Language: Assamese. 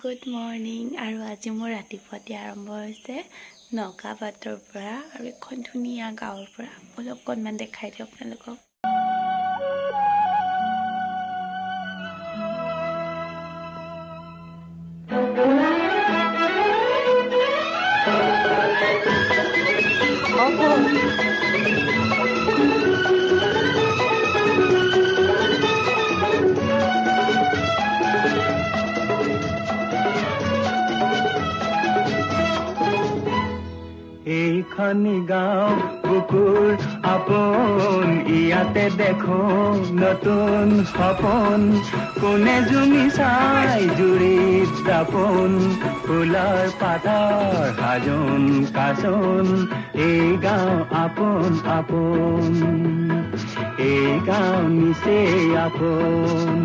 গুড মৰ্ণিং আৰু আজি মোৰ ৰাতিপুৱাতে আৰম্ভ হৈছে নগাবাটৰ পৰা আৰু এখন ধুনীয়া গাঁৱৰ পৰা বলক অকণমান দেখাই দিওঁ আপোনালোকক। এইখনি গাঁও বুকুৰ আপোন ইয়াতে দেখো নতুন সপোন কোনে জুমি চাই জুৰিত দাপোন ফুলৰ পাতৰ সাজোন কাচোন এই গাঁও আপোন আপোন এই গাঁও নিচেই আপোন।